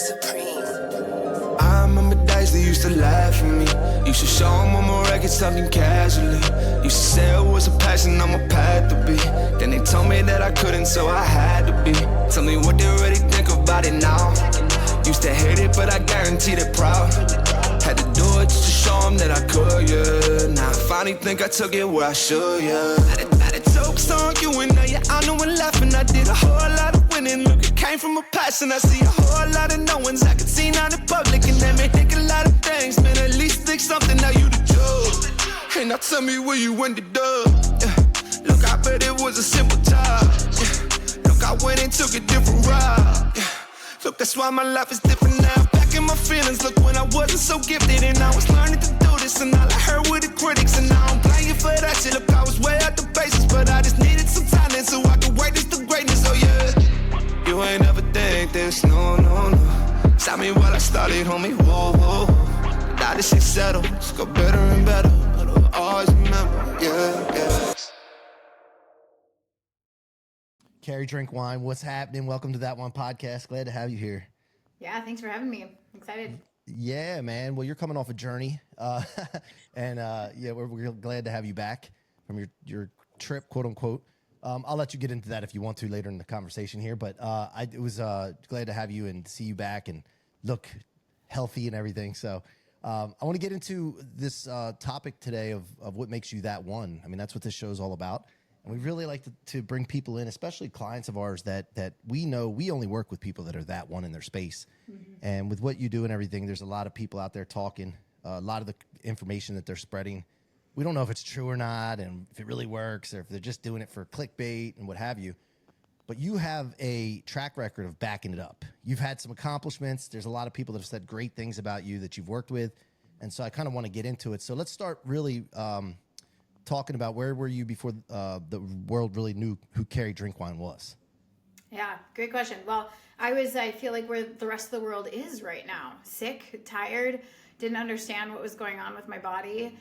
supreme. I remember days they used to laugh at me. Used to show them on my records talking casually. Used to say it was a passion on my path to be. Then they told me that I couldn't, so I had to be. Tell me what they really think about it now. Used to hate it, but I guarantee they're proud. Had to do it just to show them that I could, yeah. Now I finally think I took it where I should, yeah. Had a jokes on you and now you're on and laughing. I did a whole lot of winning. Look, it came from a passion. I see a whole lot of no ones I could see now in public. And that may think a lot of things, man. At least think something, now you the judge. And now tell me where you ended up, yeah. Look, I bet it was a simple job, yeah. Look, I went and took a different route, yeah. Look, that's why my life is different now. Back in my feelings, look, when I wasn't so gifted and I was learning to do this, and all I heard were the critics, and I don't blame you for that shit. Look, I was way out the basis, but I just needed some talent so I could wait this to greatness, oh yeah. You ain't ever think this, no, no, no. Stop me while I started, homie, whoa, whoa, whoa. Now this shit settled, it's go better and better, but I'll always remember, yeah, yeah. Carrie Drinkwine, what's happening? Welcome to That1 Podcast. Glad to have you here. Yeah, thanks for having me. I'm excited. Yeah, man. Well, you're coming off a journey, yeah, we're glad to have you back from your trip, quote unquote. I'll let you get into that if you want to later in the conversation here, but I was glad to have you and see you back and look healthy and everything. So I want to get into this topic today of what makes you that one. I mean, that's what this show is all about. And we really like to bring people in, especially clients of ours that we know we only work with people that are that one in their space. Mm-hmm. And with what you do and everything, there's a lot of people out there talking, a lot of the information that they're spreading. We don't know if it's true or not and if it really works or if they're just doing it for clickbait and what have you. But you have a track record of backing it up. You've had some accomplishments. There's a lot of people that have said great things about you that you've worked with. And so I kind of want to get into it. So let's start really talking about where were you before the world really knew who Carrie Drinkwine was? Yeah, great question. Well, I feel like where the rest of the world is right now. Sick, tired, didn't understand what was going on with my body.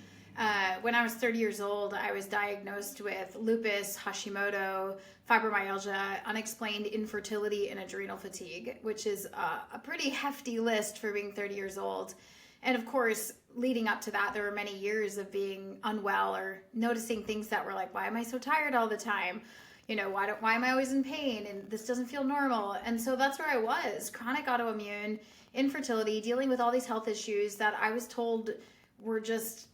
When I was 30 years old, I was diagnosed with lupus, Hashimoto, fibromyalgia, unexplained infertility, and adrenal fatigue, which is a pretty hefty list for being 30 years old. And of course, leading up to that, there were many years of being unwell or noticing things that were like, why am I so tired all the time? You know, why am I always in pain? And this doesn't feel normal. And so that's where I was, chronic autoimmune, infertility, dealing with all these health issues that I was told were just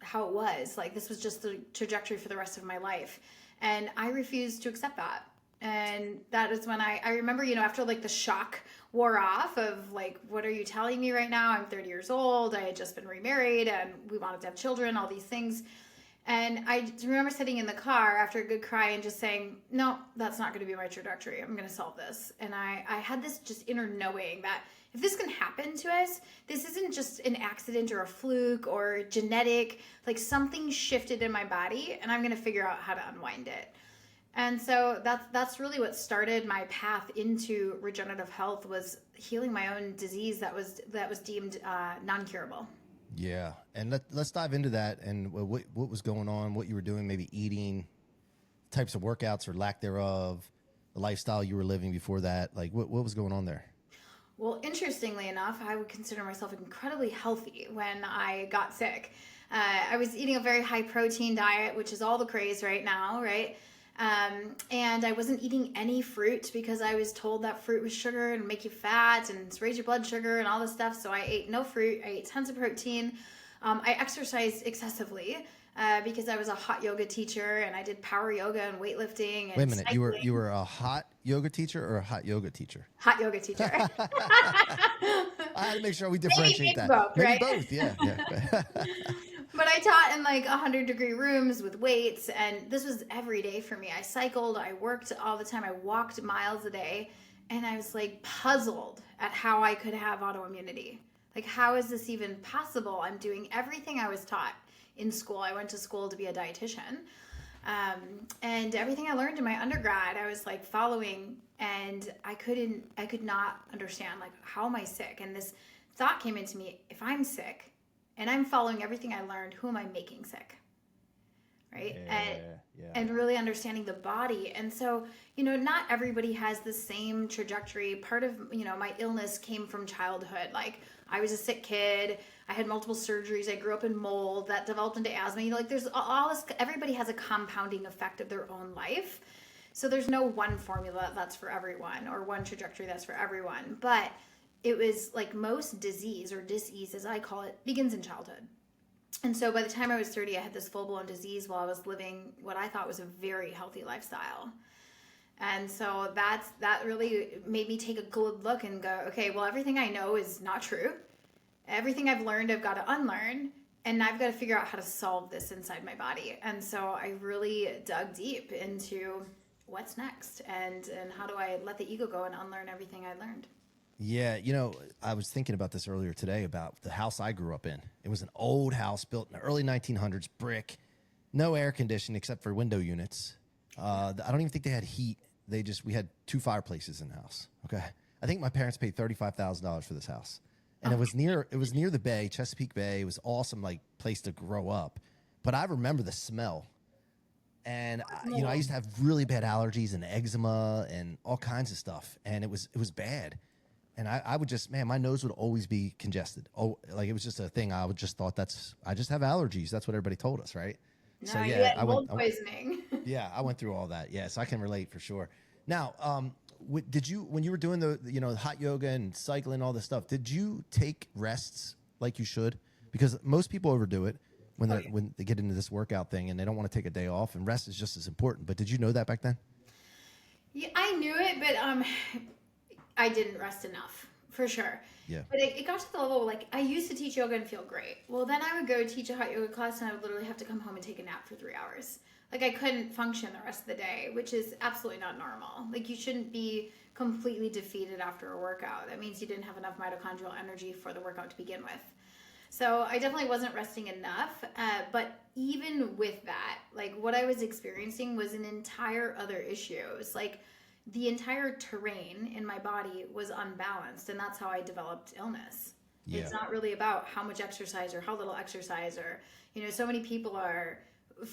how it was. Like, this was just the trajectory for the rest of my life. And I refused to accept that. And that is when I remember, you know, after like the shock wore off of like, what are you telling me right now? I'm 30 years old. I had just been remarried and we wanted to have children, all these things. And I remember sitting in the car after a good cry and just saying, no, that's not going to be my trajectory. I'm going to solve this. And I had this just inner knowing that if this can happen to us, this isn't just an accident or a fluke or genetic, like something shifted in my body and I'm going to figure out how to unwind it. And so that's really what started my path into regenerative health, was healing my own disease that was deemed non-curable. Yeah, and let's dive into that and what was going on, what you were doing, maybe eating, types of workouts or lack thereof, the lifestyle you were living before that. Like what was going on there? Well, interestingly enough, I would consider myself incredibly healthy when I got sick. I was eating a very high protein diet, which is all the craze right now, right? And I wasn't eating any fruit because I was told that fruit was sugar and make you fat and raise your blood sugar and all this stuff. So I ate no fruit. I ate tons of protein. I exercised excessively because I was a hot yoga teacher and I did power yoga and weightlifting. And wait a minute, cycling. you were a hot yoga teacher or a hot yoga teacher? Hot yoga teacher. I had to make sure we differentiate that. Both, maybe right? both, yeah. But I taught in like 100-degree rooms with weights, and this was every day for me. I cycled, I worked all the time, I walked miles a day, and I was like puzzled at how I could have autoimmunity. Like, how is this even possible? I'm doing everything I was taught in school. I went to school to be a dietitian. And everything I learned in my undergrad, I was like following, and I could not understand, like, how am I sick? And this thought came into me: if I'm sick and I'm following everything I learned, who am I making sick? right? Yeah. And really understanding the body. And so, not everybody has the same trajectory. Part of, my illness came from childhood. Like, I was a sick kid. I had multiple surgeries. I grew up in mold that developed into asthma. There's all this, everybody has a compounding effect of their own life. So there's no one formula that's for everyone or one trajectory that's for everyone. But it was like most disease, or dis-ease as I call it, begins in childhood. And so by the time I was 30, I had this full-blown disease while I was living what I thought was a very healthy lifestyle. And so that really made me take a good look and go, okay, well, everything I know is not true. Everything I've learned, I've got to unlearn. And I've got to figure out how to solve this inside my body. And so I really dug deep into what's next and how do I let the ego go and unlearn everything I learned. Yeah, I was thinking about this earlier today about the house I grew up in. It was an old house built in the early 1900s, brick, no air conditioning except for window units. I don't even think they had heat. We had 2 fireplaces in the house. Okay, I think my parents paid $35,000 for this house, and it was near the bay, Chesapeake Bay. It was awesome, like place to grow up. But I remember the smell, and I used to have really bad allergies and eczema and all kinds of stuff, and it was bad. And I would just, my nose would always be congested. Oh, like it was just a thing. I would just thought I just have allergies. That's what everybody told us, right? No, So you had mold poisoning. poisoning. I went through all that. Yeah, so I can relate for sure. Now, did you, when you were doing the hot yoga and cycling, all this stuff, did you take rests like you should? Because most people overdo it when they get into this workout thing and they don't want to take a day off, and rest is just as important. But did you know that back then? Yeah, I knew it, but I didn't rest enough, for sure. Yeah. But it got to the level, like, I used to teach yoga and feel great. Well, then I would go teach a hot yoga class and I would literally have to come home and take a nap for 3 hours. Like, I couldn't function the rest of the day, which is absolutely not normal. Like, you shouldn't be completely defeated after a workout. That means you didn't have enough mitochondrial energy for the workout to begin with. So I definitely wasn't resting enough. But even with that, like, what I was experiencing was an entire other issue. It was like, the entire terrain in my body was unbalanced, and that's how I developed illness. Yeah. It's not really about how much exercise or how little exercise, or, so many people are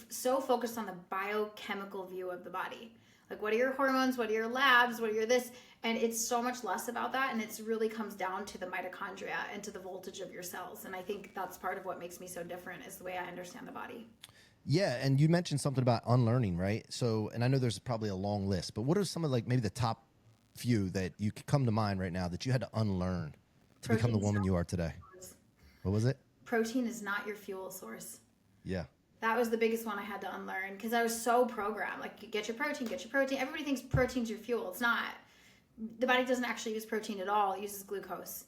so focused on the biochemical view of the body. Like, what are your hormones? What are your labs? What are your this? And it's so much less about that, and it really comes down to the mitochondria and to the voltage of your cells. And I think that's part of what makes me so different, is the way I understand the body. Yeah, and you mentioned something about unlearning, right? So, and I know there's probably a long list, but what are some of, like, maybe the top few that you could come to mind right now that you had to unlearn to become the woman you are today? What was it? Protein is not your fuel source. Yeah. That was the biggest one I had to unlearn, because I was so programmed. Like, get your protein, get your protein. Everybody thinks protein's your fuel. It's not. The body doesn't actually use protein at all. It uses glucose.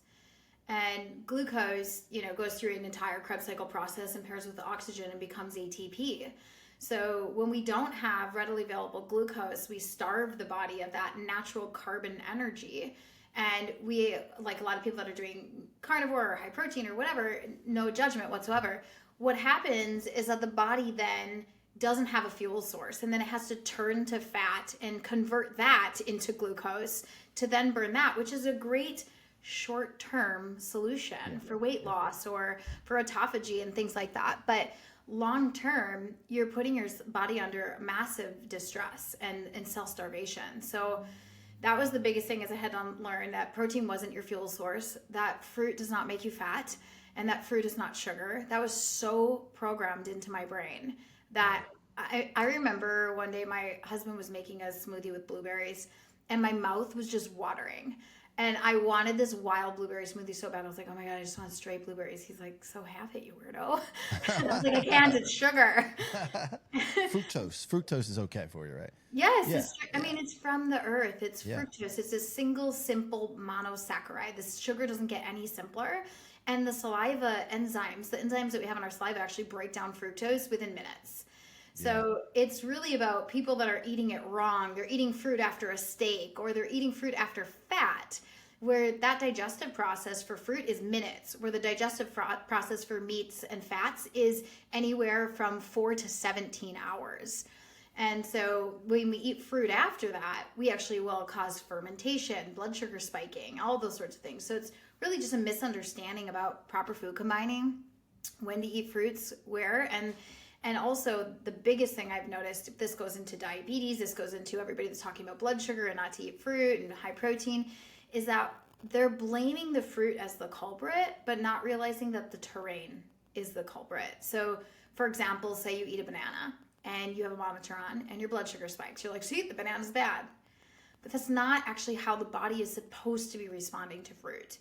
And glucose, goes through an entire Krebs cycle process and pairs with the oxygen and becomes ATP. So when we don't have readily available glucose, we starve the body of that natural carbon energy. And we, like a lot of people that are doing carnivore or high protein or whatever, no judgment whatsoever, what happens is that the body then doesn't have a fuel source, and then it has to turn to fat and convert that into glucose to then burn that, which is a great short-term solution for weight loss or for autophagy and things like that. But long-term, you're putting your body under massive distress and self-starvation. So that was the biggest thing, is I had to learn that protein wasn't your fuel source, that fruit does not make you fat, and that fruit is not sugar. That was so programmed into my brain that I remember one day my husband was making a smoothie with blueberries, and my mouth was just watering. And I wanted this wild blueberry smoothie so bad. I was like, oh my God, I just want straight blueberries. He's like, so have it, you weirdo. And I was like, I can't, it's sugar. Fructose is okay for you, right? Yes. Yeah. It's from the earth. It's fructose. It's a single, simple monosaccharide. This sugar doesn't get any simpler. And the saliva enzymes, the enzymes that we have in our saliva, actually break down fructose within minutes. So it's really about people that are eating it wrong. They're eating fruit after a steak, or they're eating fruit after fat, where that digestive process for fruit is minutes, where the digestive process for meats and fats is anywhere from 4 to 17 hours. And so when we eat fruit after that, we actually will cause fermentation, blood sugar spiking, all those sorts of things. So it's really just a misunderstanding about proper food combining, when to eat fruits, where, And also the biggest thing I've noticed, this goes into diabetes, this goes into everybody that's talking about blood sugar and not to eat fruit and high protein, is that they're blaming the fruit as the culprit, but not realizing that the terrain is the culprit. So for example, say you eat a banana and you have a monitor on and your blood sugar spikes. You're like, see, the banana's bad. But that's not actually how the body is supposed to be responding to fruit.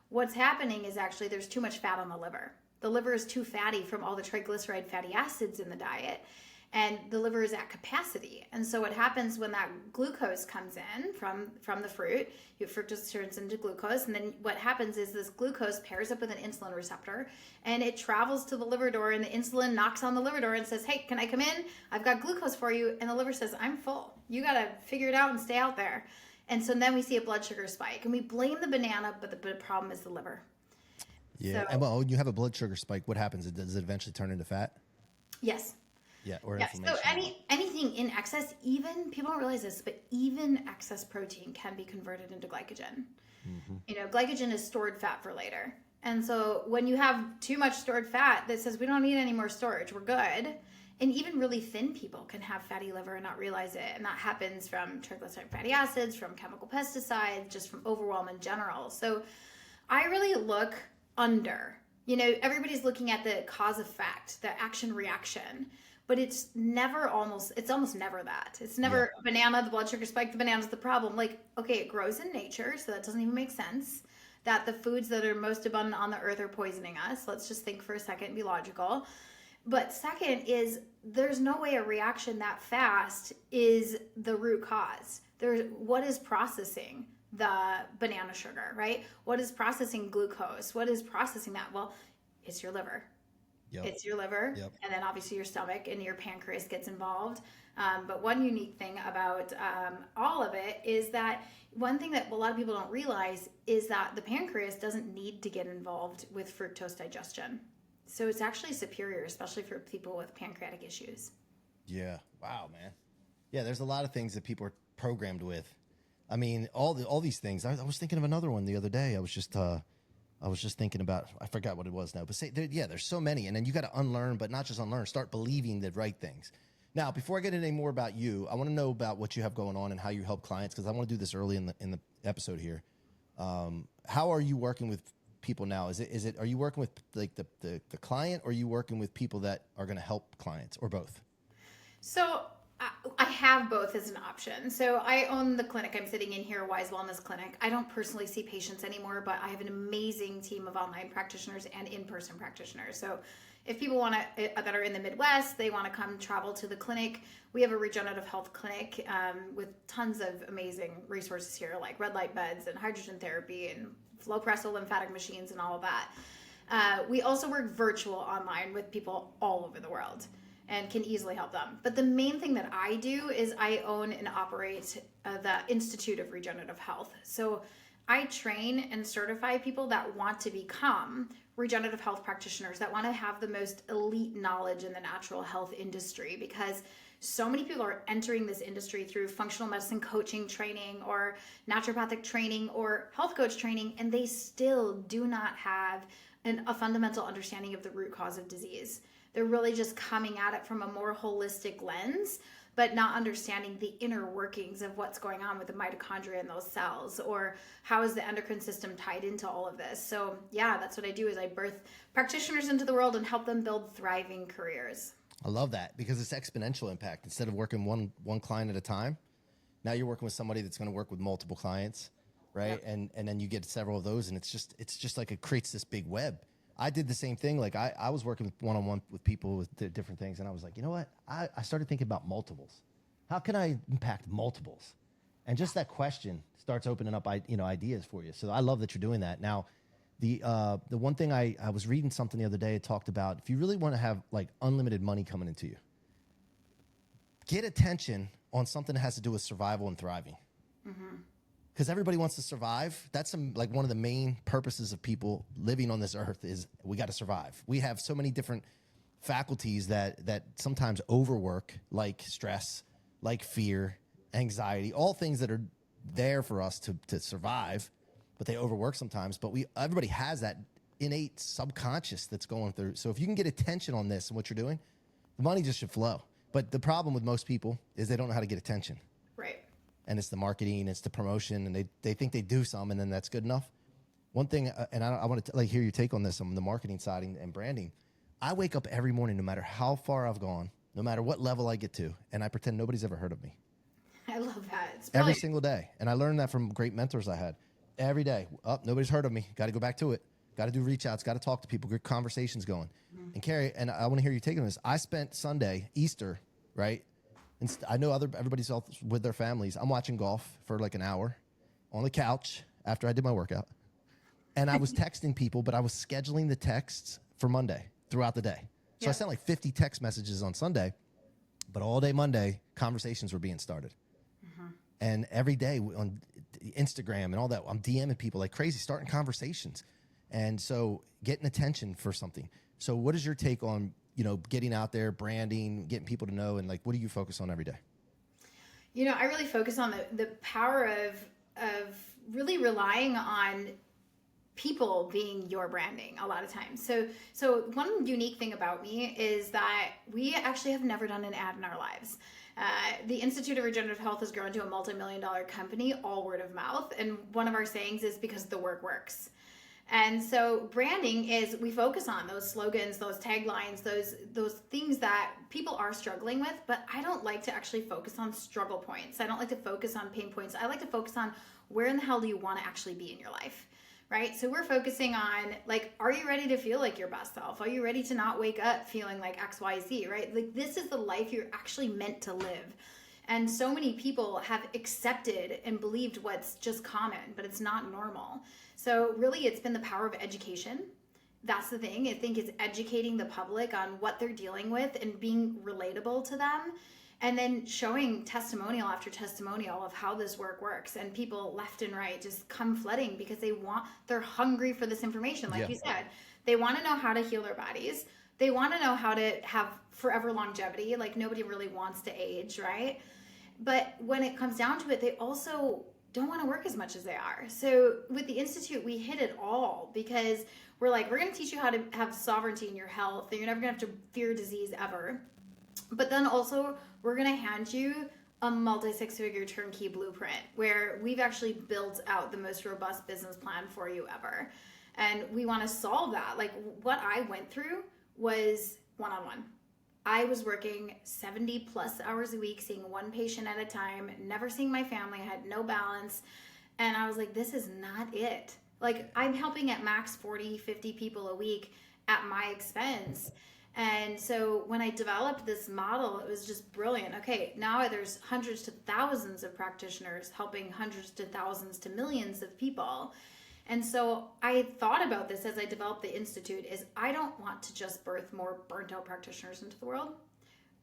What's happening is actually there's too much fat on the liver. The liver is too fatty from all the triglyceride fatty acids in the diet, and the liver is at capacity. And so what happens when that glucose comes in from the fruit, fructose turns into glucose, and then what happens is this glucose pairs up with an insulin receptor, and it travels to the liver door, and the insulin knocks on the liver door and says, hey, can I come in? I've got glucose for you. And the liver says, I'm full. You got to figure it out and stay out there. And so then we see a blood sugar spike, and we blame the banana, but the problem is the liver. Yeah. So, And well, when you have a blood sugar spike, what happens? Does it eventually turn into fat? yes. Yeah. Or Yeah. inflammation. So anything in excess, even people don't realize this, but even excess protein can be converted into glycogen. Glycogen is stored fat for later. And so when you have too much stored fat that says we don't need any more storage, we're good. And even really thin people can have fatty liver and not realize it. And that happens from triglyceride fatty acids, from chemical pesticides, just from overwhelm in general. So I really look under. Everybody's looking at the cause effect, the action reaction, but it's almost never that. It's never banana, the blood sugar spike, the banana's the problem. Like, okay, it grows in nature, so that doesn't even make sense. That the foods that are most abundant on the earth are poisoning us. Let's just think for a second and be logical. But second is there's no way a reaction that fast is the root cause. What is processing the banana sugar, right? What is processing glucose? What is processing that? Well, it's your liver. Yep. It's your liver. Yep. And then obviously your stomach and your pancreas gets involved. But one unique thing about all of it is that one thing that a lot of people don't realize is that the pancreas doesn't need to get involved with fructose digestion. So it's actually superior, especially for people with pancreatic issues. Yeah. Wow, man. Yeah, there's a lot of things that people are programmed with. I mean, all these things. I was thinking of another one the other day. I was just thinking about. I forgot what it was now. But there's so many, and then you got to unlearn, but not just unlearn. Start believing the right things. Now, before I get into any more about you, I want to know about what you have going on and how you help clients, because I want to do this early in the episode here. How are you working with people now? Is it are you working with like the client, or are you working with people that are going to help clients, or both? So I have both as an option. So I own the clinic I'm sitting in here, Wise Wellness Clinic. I don't personally see patients anymore, but I have an amazing team of online practitioners and in-person practitioners. So if people want to, that are in the Midwest, they want to come travel to the clinic, we have a regenerative health clinic with tons of amazing resources here, like red light beds and hydrogen therapy and flow pressor lymphatic machines and all of that. We also work virtual online with people all over the world and can easily help them. But the main thing that I do is I own and operate the Institute of Regenerative Health. So I train and certify people that want to become regenerative health practitioners, that want to have the most elite knowledge in the natural health industry, because so many people are entering this industry through functional medicine coaching training or naturopathic training or health coach training, and they still do not have a fundamental understanding of the root cause of disease. They're really just coming at it from a more holistic lens, but not understanding the inner workings of what's going on with the mitochondria in those cells, or how is the endocrine system tied into all of this. So yeah, that's what I do, is I birth practitioners into the world and help them build thriving careers. I love that, because it's exponential impact. Instead of working one client at a time, now you're working with somebody that's going to work with multiple clients, right? Yep. And then you get several of those, and it's just like it creates this big web. I did the same thing. Like I was working one-on-one with people with different things, and I was like, you know what? I started thinking about multiples. How can I impact multiples? And just that question starts opening up, ideas for you. So I love that you're doing that. Now, the one thing I was reading something the other day, it talked about, if you really want to have like unlimited money coming into you, get attention on something that has to do with survival and thriving. Mm-hmm. Because everybody wants to survive. That's like one of the main purposes of people living on this earth is we got to survive. We have so many different faculties that sometimes overwork, like stress, like fear, anxiety, all things that are there for us to survive, but they overwork sometimes. But everybody has that innate subconscious that's going through. So if you can get attention on this and what you're doing, The money just should flow. But the problem with most people is they don't know how to get attention. Right. And it's the marketing, it's the promotion, and they think they do some, and then that's good enough. One thing, and I want to hear your take on this on the marketing side and branding. I wake up every morning, no matter how far I've gone, no matter what level I get to, and I pretend nobody's ever heard of me. I love that. It's every single day. And I learned that from great mentors I had. Every day, nobody's heard of me. Got to go back to it. Got to do reach outs. Got to talk to people. Good conversations going. Mm-hmm. And Carrie, and I want to hear you taking this. I spent Sunday, Easter, right? And I know everybody's else with their families. I'm watching golf for like an hour on the couch after I did my workout. And I was texting people, but I was scheduling the texts for Monday throughout the day. So I sent like 50 text messages on Sunday, but all day Monday, conversations were being started. Mm-hmm. And every day on Instagram and all that, I'm DMing people like crazy, starting conversations. And so getting attention for something. So what is your take on, getting out there, branding, getting people to know, and like, what do you focus on every day? I really focus on the power of really relying on people being your branding a lot of times. So one unique thing about me is that we actually have never done an ad in our lives. The Institute of Regenerative Health has grown to a multi-million-dollar company, all word of mouth. And one of our sayings is because the work works. And so branding is, we focus on those slogans, those taglines, those things that people are struggling with, but I don't like to actually focus on struggle points. I don't like to focus on pain points. I like to focus on where in the hell do you want to actually be in your life, right? So we're focusing on, like, are you ready to feel like your best self? Are you ready to not wake up feeling like X, Y, Z, right? Like, this is the life you're actually meant to live. And so many people have accepted and believed what's just common, but it's not normal. So really, it's been the power of education. That's the thing. I think it's educating the public on what they're dealing with and being relatable to them. And then showing testimonial after testimonial of how this work works. And people left and right just come flooding because they're hungry for this information. Like you said, they want to know how to heal their bodies. They want to know how to have forever longevity. Like, nobody really wants to age, right? But when it comes down to it, they also don't want to work as much as they are. So with the Institute, we hit it all because we're like, we're going to teach you how to have sovereignty in your health, and you're never going to have to fear disease ever. But then also, we're going to hand you a multi-six-figure turnkey blueprint where we've actually built out the most robust business plan for you ever. And we want to solve that. Like, what I went through was one-on-one. I was working 70 plus hours a week, seeing one patient at a time, never seeing my family. I had no balance. And I was like, this is not it. Like, I'm helping at max 40, 50 people a week at my expense. And so when I developed this model, it was just brilliant. Okay, now there's hundreds to thousands of practitioners helping hundreds to thousands to millions of people. And so I thought about this as I developed the Institute, is I don't want to just birth more burnt out practitioners into the world.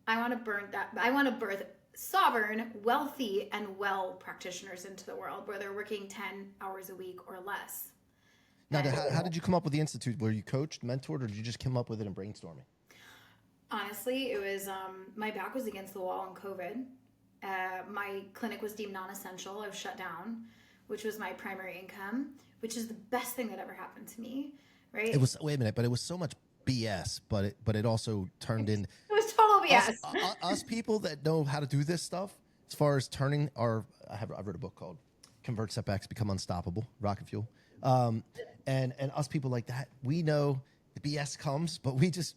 I want to birth sovereign, wealthy, and well practitioners into the world where they're working 10 hours a week or less. Now, how did you come up with the Institute? Were you coached, mentored, or did you just come up with it in brainstorming? Honestly, it was, my back was against the wall in COVID. My clinic was deemed non-essential. I was shut down, which was my primary income, which is the best thing that ever happened to me, right? It was, wait a minute, but it was so much BS, but it also turned in. It was total BS. Us people that know how to do this stuff, as far as turning I wrote a book called Convert Setbacks, Become Unstoppable, Rocket Fuel. And us people like that, we know the BS comes, but it's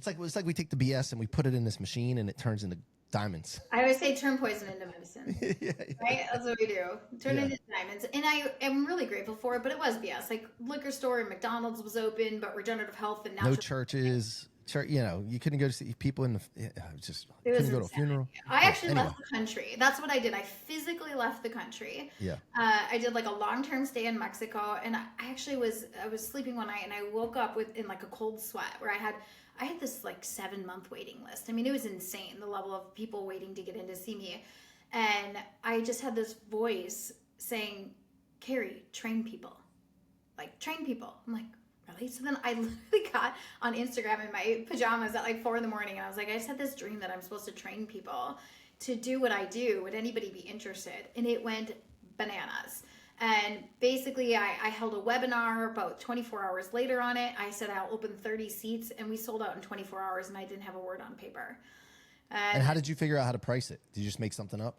like we take the BS and we put it in this machine and it turns into diamonds. I always say turn poison into medicine. Right? That's what we do. Turn it into diamonds. And I am really grateful for it, but it was BS. Like, liquor store and McDonald's was open, but regenerative health and natural. No churches. You couldn't go to see people in the. Couldn't go to a funeral. I actually left the country. That's what I did. I physically left the country. Yeah. I did like a long-term stay in Mexico, and I actually was sleeping one night, and I woke up in like a cold sweat where I had this like 7-month waiting list. I mean, it was insane, the level of people waiting to get in to see me. And I just had this voice saying, Carrie, train people. Like, train people. I'm like, really? So then I literally got on Instagram in my pajamas at like 4 a.m. and I was like, I just had this dream that I'm supposed to train people to do what I do. Would anybody be interested? And it went bananas. And basically, I held a webinar about 24 hours later on it. I said I'll open 30 seats, and we sold out in 24 hours, and I didn't have a word on paper. And how did you figure out how to price it? Did you just make something up?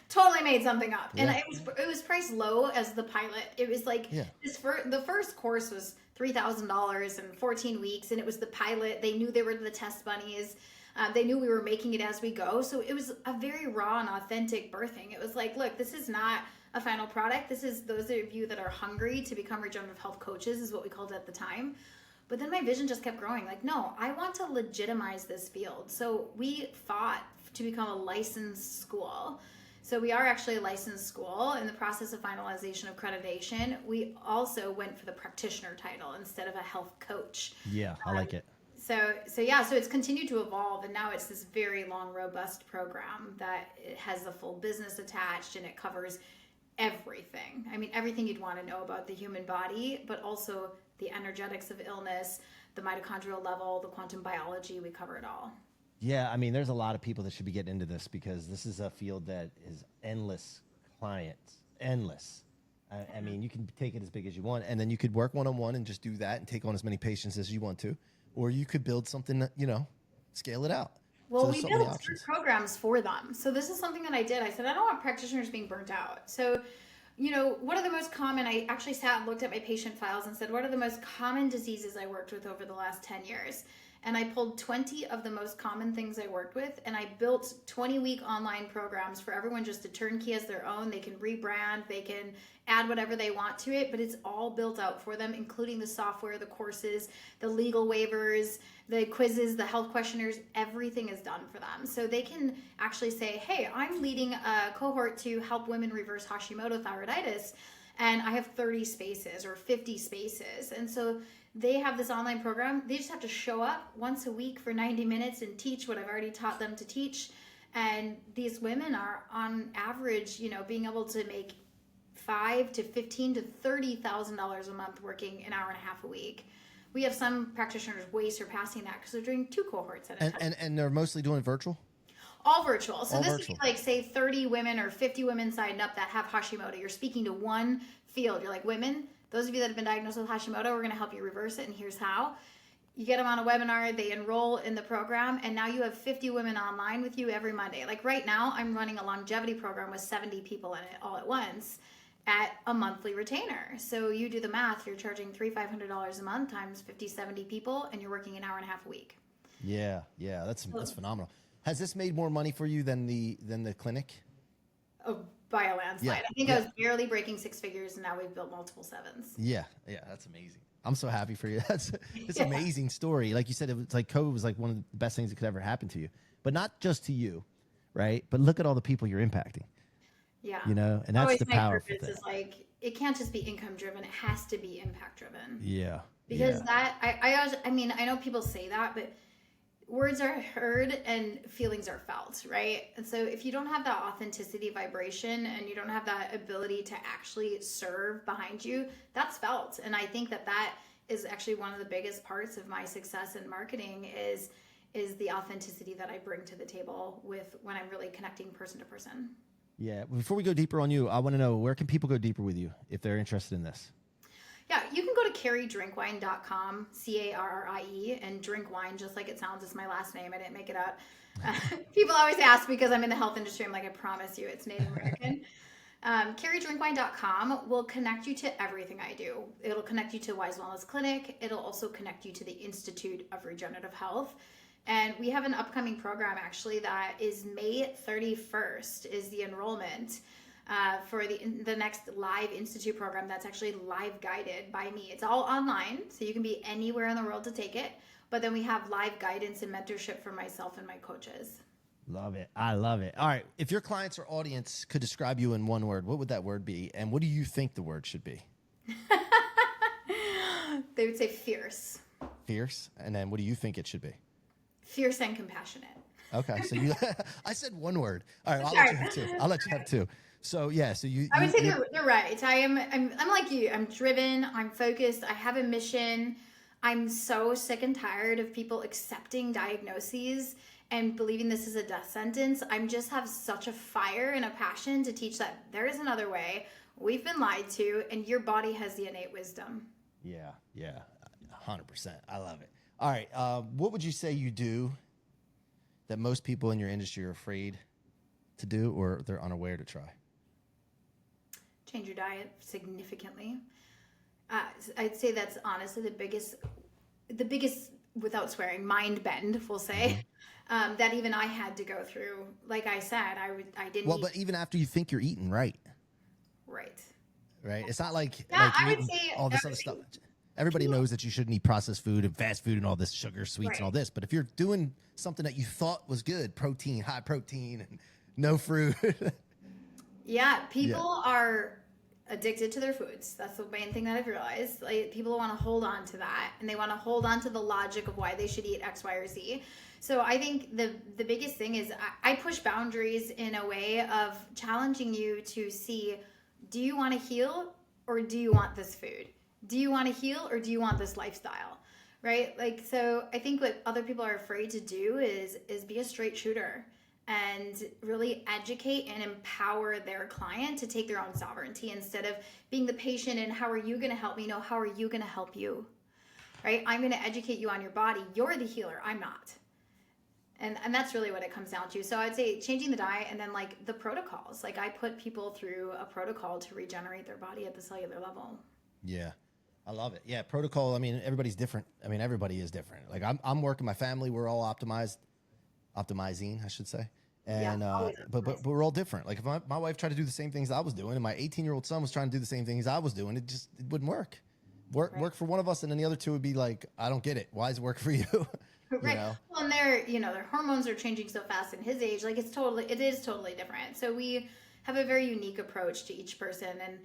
Totally made something up. Yeah. And it was priced low as the pilot. It was like the first course was $3,000 and 14 weeks, and it was the pilot. They knew they were the test bunnies. They knew we were making it as we go. So it was a very raw and authentic birthing. It was like, look, this is not a final product. This is those of you that are hungry to become regenerative health coaches is what we called it at the time. But then my vision just kept growing. Like, no, I want to legitimize this field. So we fought to become a licensed school. So we are actually a licensed school in the process of finalization of accreditation. We also went for the practitioner title instead of a health coach. Yeah, I like it. So it's continued to evolve, and now it's this very long, robust program that it has the full business attached, and it covers everything. I mean, everything you'd want to know about the human body, but also the energetics of illness, the mitochondrial level, the quantum biology. We cover it all. Yeah, I mean, there's a lot of people that should be getting into this because this is a field that is endless clients, endless. I mean, you can take it as big as you want, and then you could work one-on-one and just do that and take on as many patients as you want to, or you could build something that, scale it out. Well, so we built programs for them. So this is something that I did. I said, I don't want practitioners being burnt out. So, what are the most common, I actually sat and looked at my patient files and said, what are the most common diseases I worked with over the last 10 years? And I pulled 20 of the most common things I worked with, and I built 20-week online programs for everyone just to turnkey as their own. They can rebrand, they can add whatever they want to it, but it's all built out for them, including the software, the courses, the legal waivers, the quizzes, the health questionnaires. Everything is done for them. So they can actually say, hey, I'm leading a cohort to help women reverse Hashimoto thyroiditis, and I have 30 spaces or 50 spaces. And so they have this online program. They just have to show up once a week for 90 minutes and teach what I've already taught them to teach. And these women are on average, being able to make $5,000 to $15,000 to $30,000 a month working an hour and a half a week. We have some practitioners way surpassing that because they're doing 2 cohorts at a time. And they're mostly doing virtual? All virtual. So all this virtual. would be like, say, 30 women or 50 women signed up that have Hashimoto. You're speaking to one field. You're like, women, those of you that have been diagnosed with Hashimoto, we're going to help you reverse it, and here's how. You get them on a webinar, they enroll in the program, and now you have 50 women online with you every Monday. Like right now, I'm running a longevity program with 70 people in it all at once at a monthly retainer. So you do the math, you're charging $500 a month times 50, 70 people, and you're working an hour and a half a week. Yeah, that's phenomenal. Has this made more money for you than the clinic? Oh, by a landslide. I think I was barely breaking 6 figures, and now we've built multiple 7s. Yeah, that's amazing. I'm so happy for you. It's an amazing story. Like you said, it was like COVID was like one of the best things that could ever happen to you, but not just to you, right? But look at all the people you're impacting. Yeah. And that's always the powerful thing. Is like, it can't just be income driven. It has to be impact driven. Yeah. Because I know people say that, but words are heard and feelings are felt, right? And so if you don't have that authenticity vibration and you don't have that ability to actually serve behind you, that's felt. And I think that is actually one of the biggest parts of my success in marketing is the authenticity that I bring to the table with when I'm really connecting person to person. Yeah. Before we go deeper on you, I want to know, where can people go deeper with you if they're interested in this? Yeah, you can go to carriedrinkwine.com, CARRIE, and drink wine, just like it sounds. It's my last name. I didn't make it up. People always ask because I'm in the health industry. I'm like, I promise you it's Native American. CarrieDrinkwine.com will connect you to everything I do. It'll connect you to Wise Wellness Clinic. It'll also connect you to the Institute of Regenerative Health. And we have an upcoming program actually that is May 31st is the enrollment. For the next live institute program that's actually live guided by me. It's all online, so you can be anywhere in the world to take it. But then we have live guidance and mentorship for myself and my coaches. Love it. I love it. All right. If your clients or audience could describe you in one word, what would that word be? And what do you think the word should be? They would say fierce. Fierce? And then what do you think it should be? Fierce and compassionate. Okay. So I said one word. All right. I'll let you have two. So yeah, I would say you're right. I'm like you. I'm driven. I'm focused. I have a mission. I'm so sick and tired of people accepting diagnoses and believing this is a death sentence. I just have such a fire and a passion to teach that there is another way. we've been lied to, and your body has the innate wisdom. Yeah, 100%. I love it. All right, what would you say you do that most people in your industry are afraid to do or they're unaware to try? Change your diet significantly. I'd say that's honestly the biggest, without swearing, mind bend, we'll say, that even I had to go through. Like I said, I didn't. Well, but even after you think you're eating right. Right. It's not like, Yeah, you're I would eating say all this other stuff. Everybody knows that you shouldn't eat processed food and fast food and all this sugar, sweets, and all this. But if you're doing something that you thought was good, protein, high protein, and no fruit. Yeah, people are addicted to their foods. That's the main thing that I've realized. Like, people want to hold on to that, and they want to hold on to the logic of why they should eat X, Y, or Z. So I think the biggest thing is I push boundaries in a way of challenging you to see, do you want to heal or do you want this food? Do you want to heal or do you want this lifestyle? Right? Like, so I think what other people are afraid to do is be a straight shooter and really educate and empower their client to take their own sovereignty instead of being the patient and how are you going to help me? No, how are you going to help you? Right? I'm going to educate you on your body. You're the healer. I'm not. And that's really what it comes down to. So I'd say changing the diet and then like the protocols. Like I put people through a protocol to regenerate their body at the cellular level. Yeah. I love it. Yeah. Protocol. I mean, everybody's different. I mean, everybody is different. Like I'm working my family. We're all optimizing, I should say. And, but we're all different. Like if my wife tried to do the same things I was doing and my 18-year-old son was trying to do the same things I was doing, it wouldn't work. Work for one of us. And then the other two would be like, I don't get it. Why does it work for you? Right. Know? Well, and their hormones are changing so fast in his age. Like it is totally different. So we have a very unique approach to each person. And,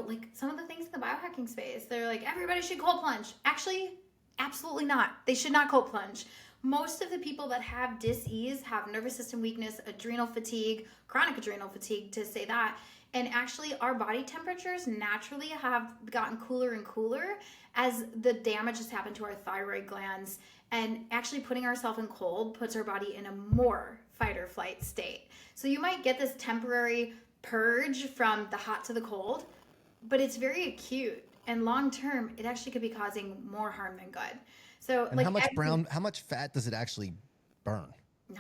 like some of the things in the biohacking space, they're like, everybody should cold plunge. Actually, absolutely not. They should not cold plunge. Most of the people that have dis-ease have nervous system weakness, adrenal fatigue, chronic adrenal fatigue, to say that. And actually, our body temperatures naturally have gotten cooler and cooler as the damage has happened to our thyroid glands. And actually putting ourselves in cold puts our body in a more fight or flight state. So you might get this temporary purge from the hot to the cold, but it's very acute. And long term, it actually could be causing more harm than good. So, and how much fat does it actually burn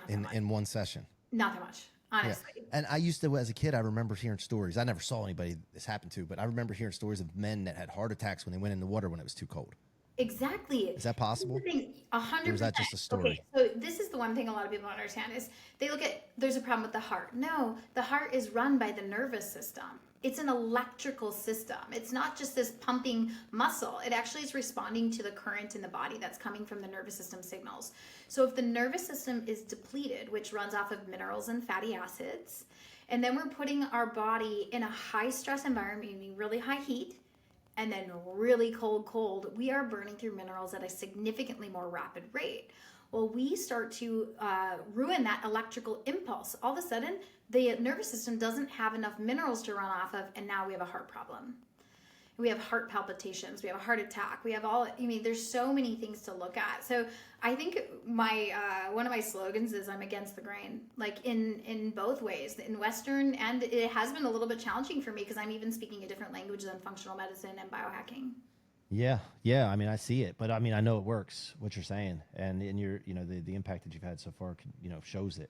in one session? Not that much, honestly. Yeah. And I used to, as a kid, I remember hearing stories. I never saw anybody this happen to, but I remember hearing stories of men that had heart attacks when they went in the water when it was too cold. Exactly. Is that possible? 100%. Or is that just a story? Okay, so this is the one thing a lot of people don't understand is they look at, there's a problem with the heart. No, the heart is run by the nervous system. It's an electrical system. It's not just this pumping muscle. It actually is responding to the current in the body that's coming from the nervous system signals. So if the nervous system is depleted, which runs off of minerals and fatty acids, and then we're putting our body in a high stress environment, meaning really high heat, and then really cold, we are burning through minerals at a significantly more rapid rate. Well, we start to ruin that electrical impulse. All of a sudden, the nervous system doesn't have enough minerals to run off of, and now we have a heart problem. We have heart palpitations. We have a heart attack. We have there's so many things to look at. So I think my one of my slogans is I'm against the grain, like in both ways, in Western, and it has been a little bit challenging for me because I'm even speaking a different language than functional medicine and biohacking. Yeah. I mean, I see it, but I mean, I know it works, what you're saying, and your, the impact that you've had so far, shows it.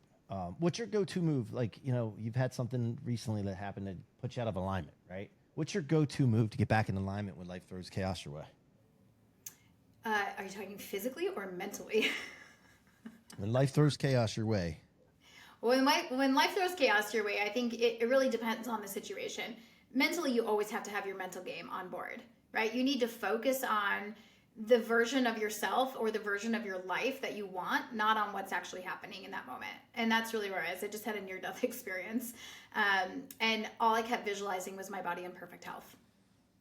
What's your go-to move? Like, you've had something recently that happened that put you out of alignment, right? What's your go-to move to get back in alignment when life throws chaos your way? Are you talking physically or mentally? When life throws chaos your way. When life throws chaos your way, I think it really depends on the situation. Mentally, you always have to have your mental game on board, right? You need to focus on the version of yourself or the version of your life that you want, not on what's actually happening in that moment. And that's really where I was. I just had a near-death experience. And all I kept visualizing was my body in perfect health.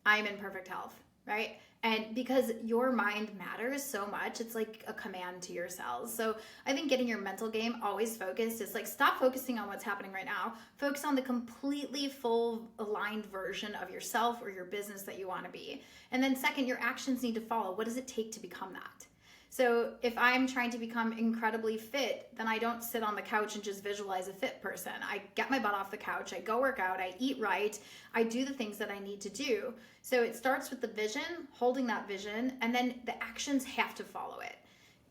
I'm in perfect health, right? And because your mind matters so much, it's like a command to your cells. So I think getting your mental game always focused is like, stop focusing on what's happening right now. Focus on the completely full aligned version of yourself or your business that you want to be. And then second, your actions need to follow. What does it take to become that? So if I'm trying to become incredibly fit, then I don't sit on the couch and just visualize a fit person. I get my butt off the couch, I go work out, I eat right, I do the things that I need to do. So it starts with the vision, holding that vision, and then the actions have to follow it.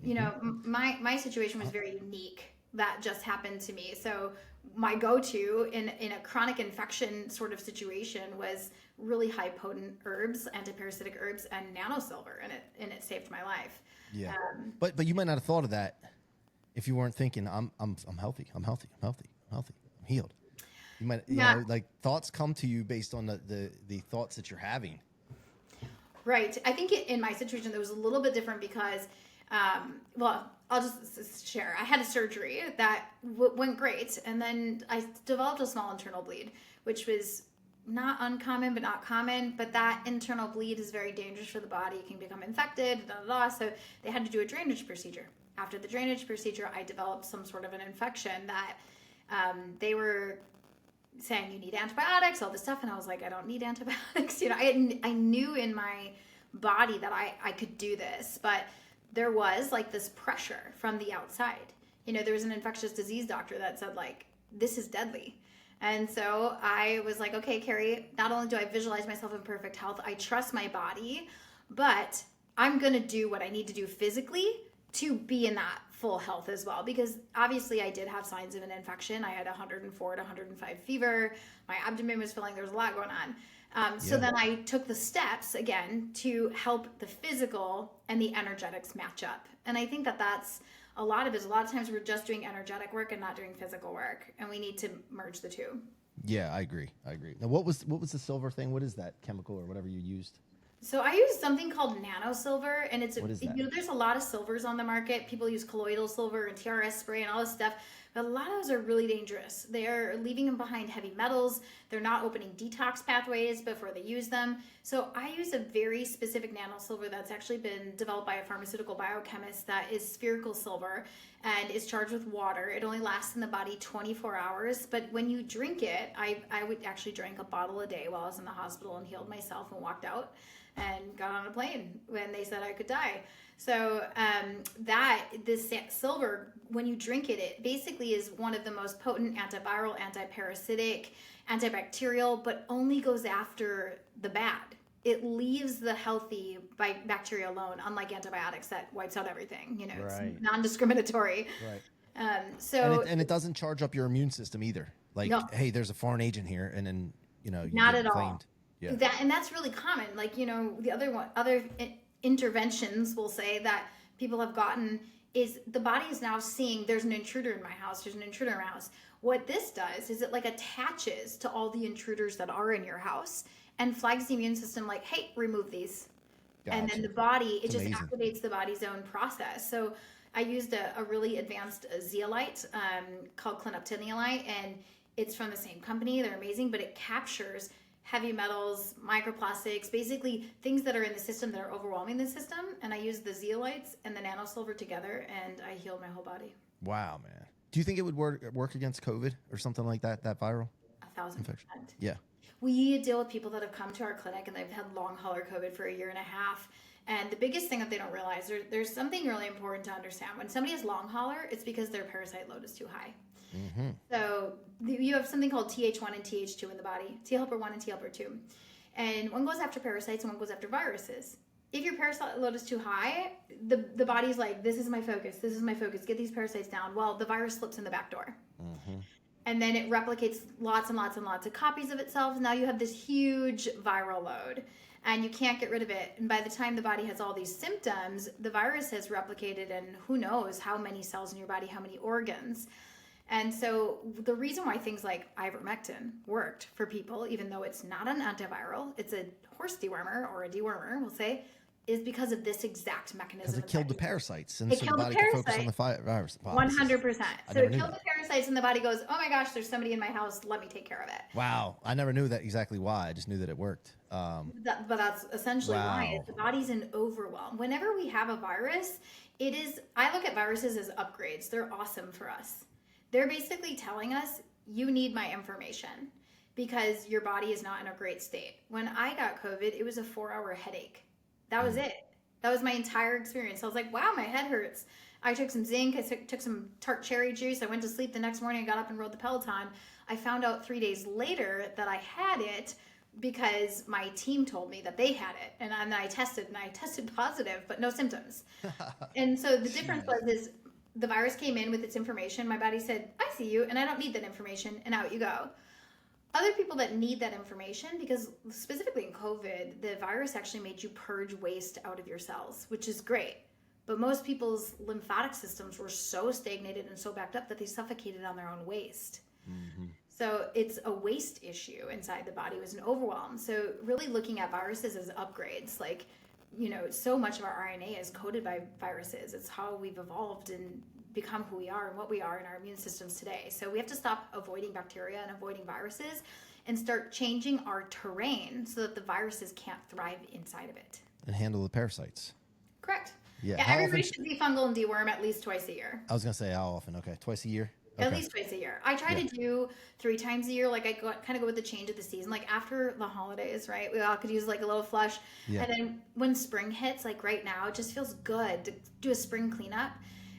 You know, my situation was very unique. That just happened to me. So my go-to in a chronic infection sort of situation was really high potent herbs, antiparasitic herbs, and nanosilver, and it saved my life. Yeah. But you might not have thought of that if you weren't thinking, I'm healthy, I'm healed. You might, you know, like thoughts come to you based on the thoughts that you're having. Right. I think in my situation, it was a little bit different because, well, I'll just share. I had a surgery that went great. And then I developed a small internal bleed, which was not uncommon, but not common. But that internal bleed is very dangerous for the body. It can become infected, So they had to do a drainage procedure. After the drainage procedure, I developed some sort of an infection that they were saying you need antibiotics, all this stuff. And I was like, I don't need antibiotics. You know, I knew in my body that I could do this, but there was like this pressure from the outside. You know, there was an infectious disease doctor that said like, this is deadly. And so I was like, okay, Carrie, not only do I visualize myself in perfect health, I trust my body, but I'm going to do what I need to do physically to be in that full health as well. Because obviously I did have signs of an infection. I had 104 to 105 fever. My abdomen was filling. There was a lot going on. So then I took the steps again to help the physical and the energetics match up. And I think that's a lot of it. A lot of times we're just doing energetic work and not doing physical work. And we need to merge the two. Yeah, I agree. Now, what was the silver thing? What is that chemical or whatever you used? So I use something called nanosilver, and What is that? you know, there's a lot of silvers on the market. People use colloidal silver and TRS spray and all this stuff, but a lot of those are really dangerous. They're leaving them behind heavy metals. They're not opening detox pathways before they use them. So I use a very specific nanosilver that's actually been developed by a pharmaceutical biochemist that is spherical silver and is charged with water. It only lasts in the body 24 hours, but when you drink it, I would actually drink a bottle a day while I was in the hospital and healed myself and walked out and got on a plane when they said I could die. So this silver, when you drink it, it basically is one of the most potent antiviral, antiparasitic, antibacterial, but only goes after the bad. It leaves the healthy by bacteria alone, unlike antibiotics that wipes out everything. You know, Right. It's non-discriminatory. Right. So and it doesn't charge up your immune system either. Like, No. hey, there's a foreign agent here, and then you know you Not get at all. claimed. Yeah. That's really common. Like, you know, the other interventions will say that people have gotten is the body is now seeing there's an intruder in my house. There's an intruder in my house. What this does is it like attaches to all the intruders that are in your house and flags the immune system like, hey, remove these. Gotcha. And then the body, it It's just amazing. activates the body's own process. So I used a really advanced zeolite called clinoptenolite, and it's from the same company. They're amazing, but it captures heavy metals, microplastics, basically things that are in the system that are overwhelming the system. And I used the zeolites and the nanosilver together, and I healed my whole body. Wow, man. Do you think it would work against COVID or something like that? That viral 1,000%. Yeah. We deal with people that have come to our clinic and they've had long hauler COVID for a year and a half. And the biggest thing that they don't realize, there's something really important to understand. When somebody has long hauler, it's because their parasite load is too high. Mm-hmm. So you have something called Th1 and Th2 in the body, T helper 1 and T helper 2. And one goes after parasites and one goes after viruses. If your parasite load is too high, the body's like, this is my focus, get these parasites down. Well, the virus slips in the back door. Mm-hmm. And then it replicates lots and lots and lots of copies of itself. And now you have this huge viral load and you can't get rid of it. And by the time the body has all these symptoms, the virus has replicated in who knows how many cells in your body, how many organs. And so the reason why things like ivermectin worked for people, even though it's not an antiviral, it's a horse dewormer or a dewormer, we'll say, is because of this exact mechanism. Because it killed the parasites, and It so the killed the body can focus on the parasite. virus. Wow, 100%. I So never it knew killed the parasites and the body goes, oh my gosh, there's somebody in my house, let me take care of it. Wow, I never knew that exactly why. I just knew that it worked. But that's essentially why Wow. the body's in overwhelm. Whenever we have a virus, I look at viruses as upgrades. They're awesome for us. They're basically telling us, you need my information because your body is not in a great state. When I got COVID, it was a 4-hour headache. That was it. That was my entire experience. I was like, wow, my head hurts. I took some zinc. I took some tart cherry juice. I went to sleep the next morning. I got up and rode the Peloton. I found out 3 days later that I had it because my team told me that they had it. And then I tested positive, but no symptoms. And so the difference is the virus came in with its information. My body said, I see you, and I don't need that information, and out you go. Other people that need that information, because specifically in COVID, the virus actually made you purge waste out of your cells, which is great. But most people's lymphatic systems were so stagnated and so backed up that they suffocated on their own waste. Mm-hmm. So it's a waste issue inside the body. It was an overwhelm. So really looking at viruses as upgrades, like, so much of our RNA is coded by viruses. It's how we've evolved and become who we are and what we are in our immune systems today. So we have to stop avoiding bacteria and avoiding viruses and start changing our terrain so that the viruses can't thrive inside of it. And handle the parasites. Correct. Yeah. Everybody should be fungal and deworm at least twice a year. I was going to say how often. Okay. Twice a year? Okay. At least twice a year. I try to do 3 times a year. Like I kind of go with the change of the season. Like after the holidays, right? We all could use like a little flush. Yeah. And then when spring hits, like right now, it just feels good to do a spring cleanup.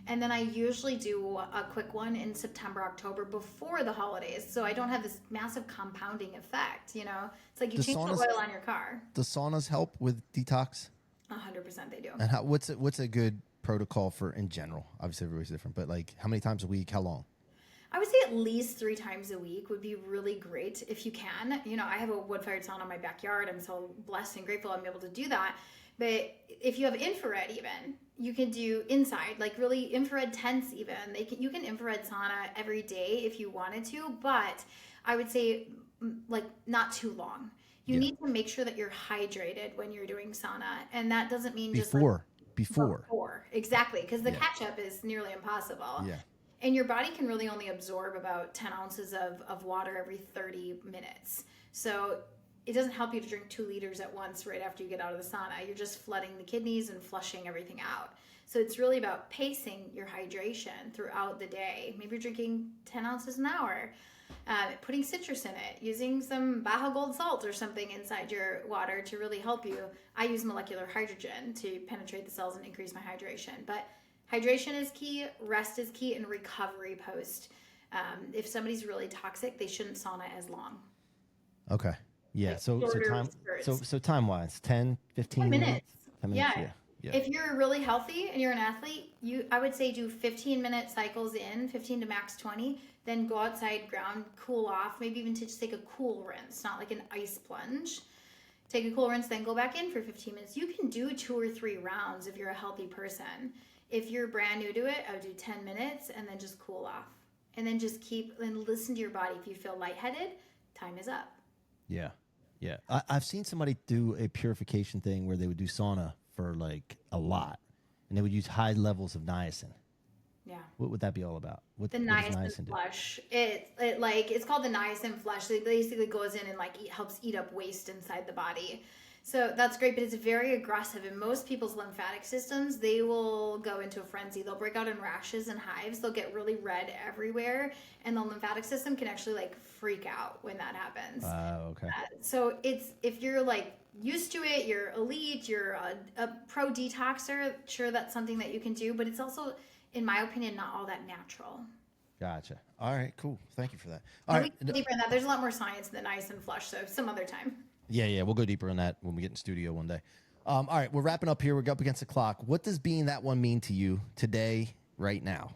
And then I usually do a quick one in September, October before the holidays. So I don't have this massive compounding effect, It's like you change the oil on your car. Does saunas help with detox? 100% they do. And what's a good protocol for in general? Obviously everybody's different, but like how many times a week? How long? I would say at least 3 times a week would be really great if you can. I have a wood-fired sauna in my backyard. I'm so blessed and grateful I'm able to do that. But if you have infrared even, you can do inside, like really infrared tents even. You can infrared sauna every day if you wanted to, but I would say like not too long. You need to make sure that you're hydrated when you're doing sauna. And that doesn't mean before. Exactly, because the catch-up is nearly impossible. Yeah. And your body can really only absorb about 10 ounces of water every 30 minutes. So it doesn't help you to drink 2 liters at once right after you get out of the sauna. You're just flooding the kidneys and flushing everything out. So it's really about pacing your hydration throughout the day. Maybe you're drinking 10 ounces an hour, putting citrus in it, using some Baja Gold salt or something inside your water to really help you. I use molecular hydrogen to penetrate the cells and increase my hydration. But hydration is key, rest is key, and recovery post. If somebody's really toxic, they shouldn't sauna as long. Okay. Yeah. Like so time wise, 10, 15 minutes. 10 minutes. Yeah. If you're really healthy and you're an athlete, I would say do 15-minute cycles in, 15 to max 20, then go outside, ground, cool off, maybe even to just take a cool rinse, not like an ice plunge. Take a cool rinse, then go back in for 15 minutes. You can do 2 or 3 rounds if you're a healthy person. If you're brand new to it, I would do 10 minutes and then just cool off. And then just listen to your body. If you feel lightheaded, time is up. Yeah. Yeah. I've seen somebody do a purification thing where they would do sauna for like a lot and they would use high levels of niacin. Yeah. What would that be all about? What the niacin flush. It's called the niacin flush. It basically goes in and helps eat up waste inside the body. So that's great, but it's very aggressive. In most people's lymphatic systems, they will go into a frenzy. They'll break out in rashes and hives. They'll get really red everywhere, and the lymphatic system can actually freak out when that happens. Okay. So if you're used to it, you're elite, you're a pro detoxer, sure, that's something that you can do, but it's also, in my opinion, not all that natural. Gotcha. All right, cool. Thank you for that. We can go deeper in that. There's a lot more science than niacin flush, so some other time. Yeah, we'll go deeper on that when we get in studio one day. All right, we're wrapping up here. We're up against the clock. What does being that one mean to you today, right now?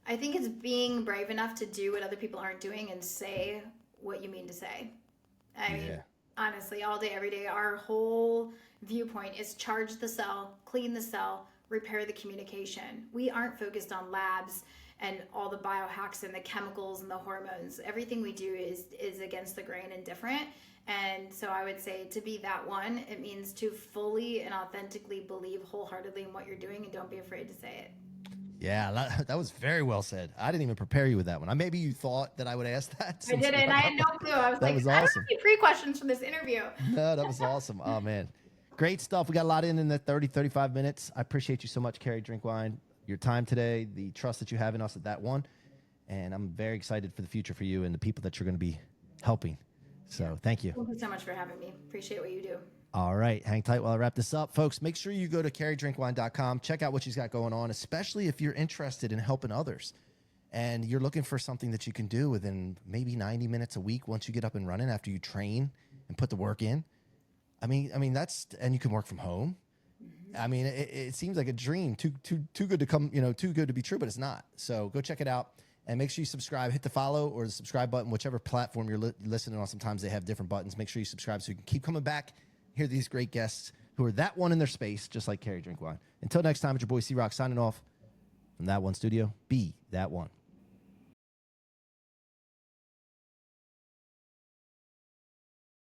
I think it's being brave enough to do what other people aren't doing and say what you mean to say. I mean, honestly, all day, every day, our whole viewpoint is charge the cell, clean the cell, repair the communication. We aren't focused on labs and all the biohacks and the chemicals and the hormones. Everything we do is against the grain and different. And so I would say to be that one, it means to fully and authentically believe wholeheartedly in what you're doing and don't be afraid to say it. Yeah, that was very well said. I didn't even prepare you with that one. Maybe you thought that I would ask that. I didn't, and I had no clue. I was that was awesome. I don't have any pre-questions for this interview. No, that was awesome. Oh, man. Great stuff. We got a lot in the 30, 35 minutes. I appreciate you so much, Carrie Drinkwine, your time today, the trust that you have in us at That1. And I'm very excited for the future for you and the people that you're going to be helping. So thank you. Thank you so much for having me. Appreciate what you do. All right. Hang tight while I wrap this up. Folks, make sure you go to carriedrinkwine.com. Check out what she's got going on, especially if you're interested in helping others and you're looking for something that you can do within maybe 90 minutes a week once you get up and running after you train and put the work in. I mean, and you can work from home. I mean, it seems like a dream, too good to come, too good to be true, but it's not. So go check it out and make sure you subscribe, hit the follow or the subscribe button, whichever platform you're listening on. Sometimes they have different buttons. Make sure you subscribe so you can keep coming back, hear these great guests who are that one in their space, just like Carrie Drinkwine. Until next time, it's your boy C-Roc signing off from That One Studio. Be that one.